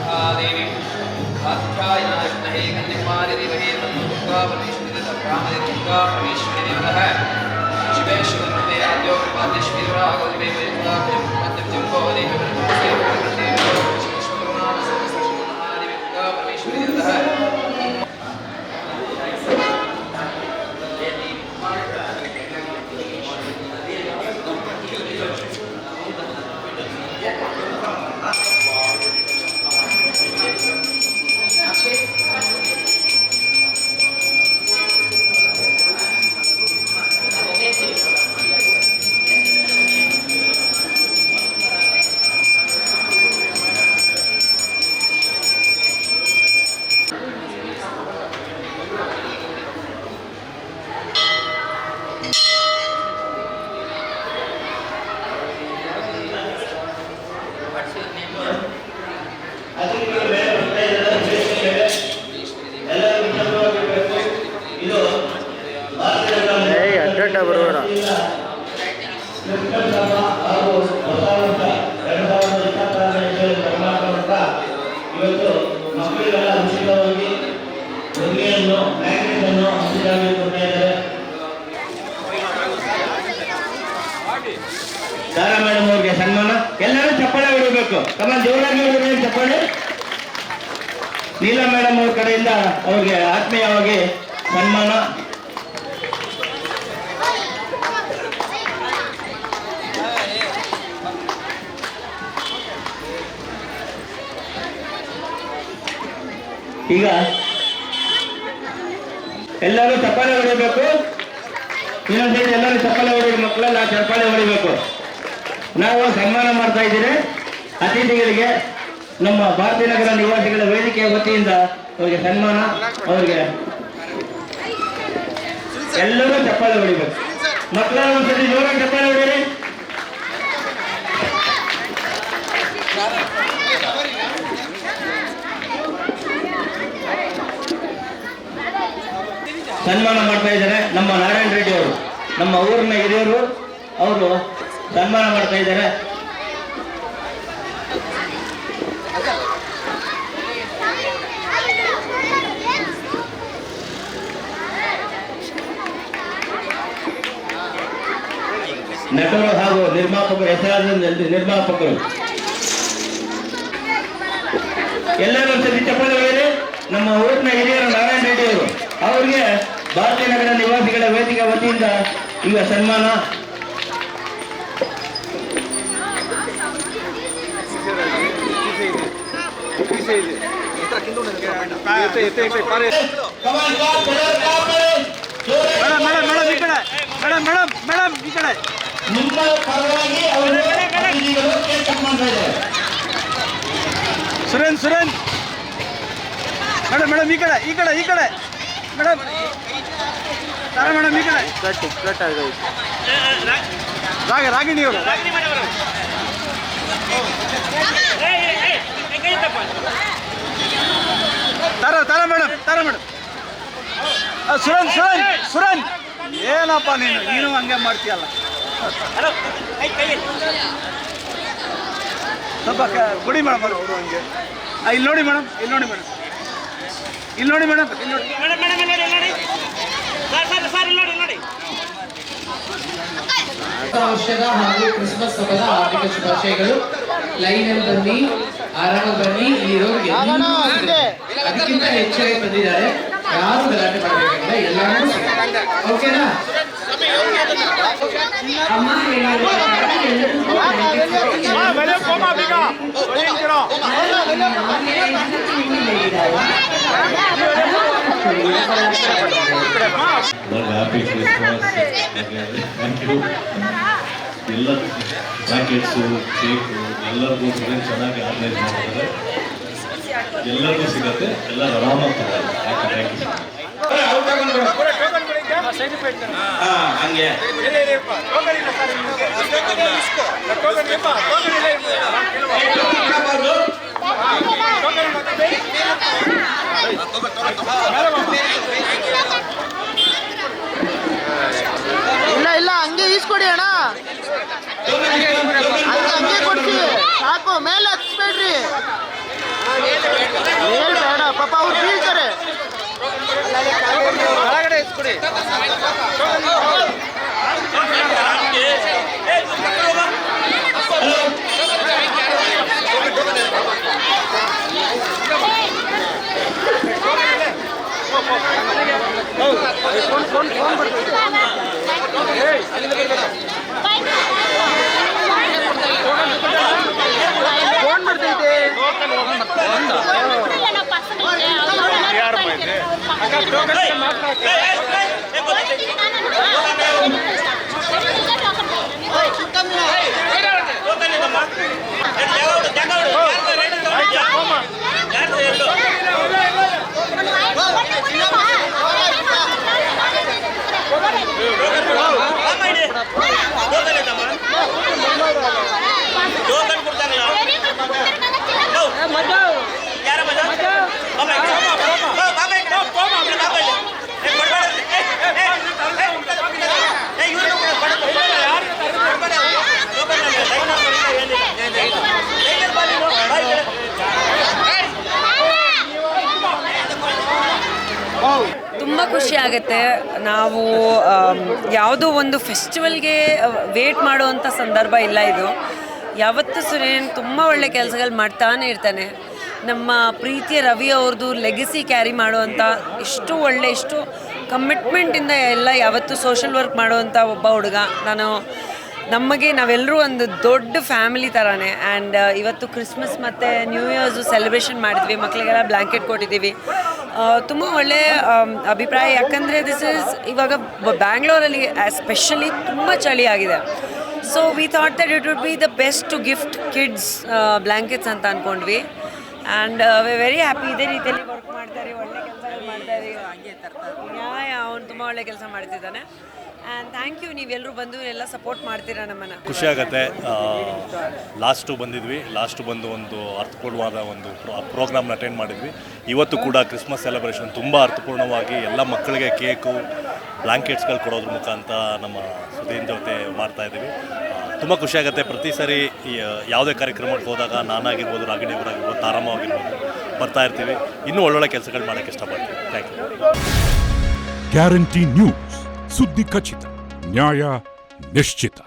महादेवी आध्यायनाश्महे कन्यकुमारी देवहे दुर्गा परमेश्वरी ब्राह्मणे दुर्गा परमेश्वरी देवः शिवे शिवरूपे आद्यो कृपादेश्वरी राघवे मध्यम जम्बो देवी दुर्गा परमेश्वरी देवः ಇವತ್ತು ಮಕ್ಕಳಿಗೆಲ್ಲ ಉಚಿತವಾಗಿ ನುಗ್ಗೆಯನ್ನು ಮ್ಯಾಗ್ನೆಟನ್ನು ಉಚಿತವಾಗಿ ಕೊಡ್ತಾ ಇದ್ದಾರೆ. ತಾರಾ ಮೇಡಮ್ ಅವ್ರಿಗೆ ಸನ್ಮಾನ. ಎಲ್ಲರೂ ಚಪ್ಪಾಳೆ ಹೊಡಿಬೇಕು. ಜೋರಾಗಿ ಹೊಡಿಬೇಕು ಚಪ್ಪಾಳೆ. ನೀಲಾ ಮೇಡಮ್ ಅವ್ರ ಕಡೆಯಿಂದ ಅವ್ರಿಗೆ ಆತ್ಮೀಯವಾಗಿ ಸನ್ಮಾನ. ಈಗ ಎಲ್ಲರೂ ಚಪ್ಪಾಳೆ ಹೊಡಿಬೇಕು. ಇನ್ನೊಂದ್ಸರಿ ಎಲ್ಲರೂ ಚಪ್ಪಾಳೆ ಹೊಡಿ. ಮಕ್ಕಳೆಲ್ಲ ಚಪ್ಪಾಳೆ ಹೊಡಿಬೇಕು. ನಾವು ಸನ್ಮಾನ ಮಾಡ್ತಾ ಇದ್ದೀರಿ ಅತಿಥಿಗಳಿಗೆ. ನಮ್ಮ ಭಾರತೀಯ ನಗರ ನಿವಾಸಿಗಳ ವೇದಿಕೆಯ ವತಿಯಿಂದ ಅವರಿಗೆ ಸನ್ಮಾನ. ಅವರಿಗೆ ಎಲ್ಲರೂ ಚಪ್ಪಾಳೆ ಹೊಡಿಬೇಕು. ಮಕ್ಕಳೆಲ್ಲ ಒಂದ್ಸರಿ ಜೋರಾಗಿ ಚಪ್ಪಾಳೆ ಹೊಡಿರಿ. ಸನ್ಮಾನ ಮಾಡ್ತಾ ಇದ್ದಾರೆ ನಮ್ಮ ನಾರಾಯಣ ರೆಡ್ಡಿ ಅವರು, ನಮ್ಮ ಊರಿನ ಹಿರಿಯರು. ಅವರು ಸನ್ಮಾನ ಮಾಡ್ತಾ ಇದ್ದಾರೆ. ನಟರು ಹಾಗೂ ನಿರ್ಮಾಪಕರು, ಹೆಸರಾದ ನಿರ್ಮಾಪಕರು ಎಲ್ಲರೂ ಒಂದ್ಸತಿ ಚಪ್ಪಾಳೆ ಹೊಡೆಯಿರಿ. ನಮ್ಮ ಊರಿನ ಹಿರಿಯರು ನಾರಾಯಣ ರೆಡ್ಡಿ ಅವರು, ಅವರಿಗೆ ಭಾರತೀಯ ನಗರ ನಿವಾಸಿಗಳ ವೇದಿಕೆ ವತಿಯಿಂದ ಈಗ ಸನ್ಮಾನ. ನಿಮ್ಮ ಪರವಾಗಿ ಅವರು ಸುರೇನ್ ಮೇಡಮ್ ಈ ಕಡೆ ಮೇಡಮ್ ತಾರಾ ಮೇಡಮ್ ಈ ಕಡೆ ರಾಗಿಣಿ ಅವರು ತಾರಾ ಮೇಡಮ್ ಸುರೇನ್ ಏನಪ್ಪ ನೀನು ಹಂಗೆ ಮಾಡ್ತೀಯಲ್ಲ. ಸ್ವಲ್ಪ ಕೊಡಿ ಮೇಡಮ್ ಅವರು ಹಂಗೆ. ಇಲ್ಲಿ ನೋಡಿ ಮೇಡಮ್. ವರ್ಷದ ಹಾಗೂ ಕ್ರಿಸ್ಮಸ್ ಹಬ್ಬದ ಆರ್ಥಿಕ ಶುಭಾಶಯಗಳು. ಲೈನಲ್ಲಿ ಬನ್ನಿ, ಆರಾಮಾಗಿ ಬನ್ನಿ. ಇರೋರಿಗೆ ಅದಕ್ಕಿಂತ ಹೆಚ್ಚಾಗಿ ಬಂದಿದ್ದಾರೆ. ಯಾರು ಗಲಾಟೆ ಮಾಡಬೇಕಾಗಿಲ್ಲ, ಎಲ್ಲರೂ ಓಕೆನಾ? ಅಮ್ಮ ಎಲ್ಲ ಜಾಕೆಟ್ಸು, ಕೇಕು ಎಲ್ಲರಿಗೂ ಚೆನ್ನಾಗಿ ಆರ್ಗನೈಸ್ ಮಾಡಿದ್ದಾರೆ. ಎಲ್ಲರಿಗೂ ಸಿಗುತ್ತೆ. ಎಲ್ಲರೂ ಆರಾಮಾಗಿ ಹಂಗೆ ಇಲ್ಲ ಹಂಗೆ ಈಸ್ಕೊಡಿ ಅಣ್ಣ, ಹಂಗೆ ಕೊಡ್ತೀವಿ ಸಾಕು. ಮೇಲೆ ಹಚ್ಬೇಕು. ಬೇಡ್ರಿ ಬೇಡ ಪಾಪ ಅವ್ರು ಬೀಳ್ತಾರೆ ಒಳಗಡೆ ಇಸ್ಕೊಡಿ ಫೋನ್ ಬರ್ತೈತೆ ತುಂಬ ಖುಷಿ ಆಗುತ್ತೆ. ನಾವು ಯಾವುದೋ ಒಂದು ಫೆಸ್ಟಿವಲ್ಗೆ ವೇಟ್ ಮಾಡುವಂಥ ಸಂದರ್ಭ ಇಲ್ಲ ಇದು. ಯಾವತ್ತೂ ಸುರೇನ್ ತುಂಬ ಒಳ್ಳೆ ಕೆಲಸಗಳು ಮಾಡ್ತಾನೆ ಇರ್ತಾನೆ. ನಮ್ಮ ಪ್ರೀತಿಯ ರವಿ ಅವ್ರದ್ದು ಲೆಗಸಿ ಕ್ಯಾರಿ ಮಾಡುವಂಥ ಇಷ್ಟು ಕಮಿಟ್ಮೆಂಟಿಂದ ಎಲ್ಲ ಯಾವತ್ತೂ ಸೋಷಲ್ ವರ್ಕ್ ಮಾಡುವಂಥ ಒಬ್ಬ ಹುಡುಗ. ನಾವೆಲ್ಲರೂ ಒಂದು ದೊಡ್ಡ ಫ್ಯಾಮಿಲಿ ಥರನೇ. ಆ್ಯಂಡ್ ಇವತ್ತು ಕ್ರಿಸ್ಮಸ್ ಮತ್ತು ನ್ಯೂ ಇಯರ್ಸು ಸೆಲೆಬ್ರೇಷನ್ ಮಾಡಿದ್ವಿ, ಮಕ್ಕಳಿಗೆಲ್ಲ ಬ್ಲ್ಯಾಂಕೆಟ್ ಕೊಟ್ಟಿದ್ದೀವಿ. ತುಂಬ ಒಳ್ಳೆಯ ಅಭಿಪ್ರಾಯ. ಯಾಕಂದರೆ ಇವಾಗ ಬ್ಯಾಂಗ್ಳೂರಲ್ಲಿ ಎಸ್ಪೆಷಲಿ ತುಂಬ ಚಳಿ ಆಗಿದೆ. So we thought that it would be the best to gift kids blankets ಅಂತ ಅಂದ್ಕೊಂಡ್ವಿ. And we very happy. ಇದೇ ರೀತಿಯಲ್ಲಿ ವರ್ಕ್ ಮಾಡ್ತಾರೆ, ಒಳ್ಳೆ ಕೆಲಸಗಳು ಮಾಡ್ತಾರೆ. ಅವನು ತುಂಬ ಒಳ್ಳೆ ಕೆಲಸ ಮಾಡ್ತಿದ್ದಾನೆ. ಆ್ಯಂಡ್ ಥ್ಯಾಂಕ್ ಯು, ನೀವೆಲ್ಲರೂ ಬಂದು ಎಲ್ಲ ಸಪೋರ್ಟ್ ಮಾಡ್ತೀರಾ ನಮ್ಮನ್ನು. ಖುಷಿ ಆಗುತ್ತೆ. ಲಾಸ್ಟು ಬಂದು ಒಂದು ಅರ್ಥಪೂರ್ಣವಾದ ಒಂದು ಪ್ರೋಗ್ರಾಮ್ನ ಅಟೆಂಡ್ ಮಾಡಿದ್ವಿ. ಇವತ್ತು ಕೂಡ ಕ್ರಿಸ್ಮಸ್ ಸೆಲೆಬ್ರೇಷನ್ ತುಂಬ ಅರ್ಥಪೂರ್ಣವಾಗಿ ಎಲ್ಲ ಮಕ್ಕಳಿಗೆ ಕೇಕು ಬ್ಲ್ಯಾಂಕೆಟ್ಸ್ಗಳು ಕೊಡೋದ್ರ ಮುಖಾಂತರ ನಮ್ಮ ಸುದೀನ್ ಜೊತೆ ಮಾಡ್ತಾಯಿದ್ದೀವಿ. ತುಂಬ ಖುಷಿಯಾಗುತ್ತೆ. ಪ್ರತಿ ಸರಿ ಯಾವುದೇ ಕಾರ್ಯಕ್ರಮಕ್ಕೆ ಹೋದಾಗ ನಾನಾಗಿರ್ಬೋದು, ರಾಗಿಣಿ ಅವರಾಗಿರ್ಬೋದು, ತಾರಮ್ಮ ಆಗಿರ್ಬೋದು ಬರ್ತಾಯಿರ್ತೀವಿ. ಇನ್ನೂ ಒಳ್ಳೊಳ್ಳೆ ಕೆಲಸಗಳು ಮಾಡೋಕ್ಕೆ ಇಷ್ಟಪಡ್ತೀವಿ. Thank you. ಗ್ಯಾರಂಟಿ ನ್ಯೂಸ್, ಸುದ್ದಿ ಖಚಿತ, ನ್ಯಾಯ ನಿಶ್ಚಿತ.